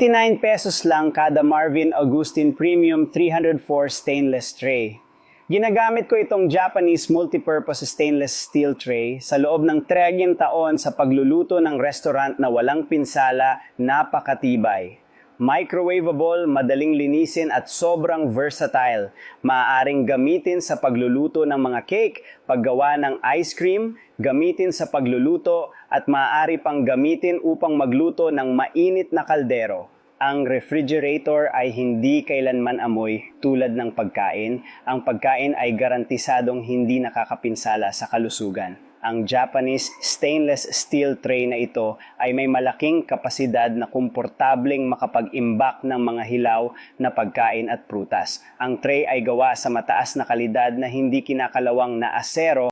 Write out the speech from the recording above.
99 pesos lang kada Marvin Augustin Premium 304 stainless tray. Ginagamit ko itong Japanese multipurpose stainless steel tray sa loob ng 30 taon sa pagluluto ng restaurant na walang pinsala, napakatibay. Microwavable, madaling linisin at sobrang versatile. Maaaring gamitin sa pagluluto ng mga cake, paggawa ng ice cream, gamitin sa pagluluto at maaari pang gamitin upang magluto ng mainit na kaldero. Ang refrigerator ay hindi kailanman amoy tulad ng pagkain. Ang pagkain ay garantisadong hindi nakakapinsala sa kalusugan. Ang Japanese stainless steel tray na ito ay may malaking kapasidad na komportableng makapag-imbak ng mga hilaw na pagkain at prutas. Ang tray ay gawa sa mataas na kalidad na hindi kinakalawang na asero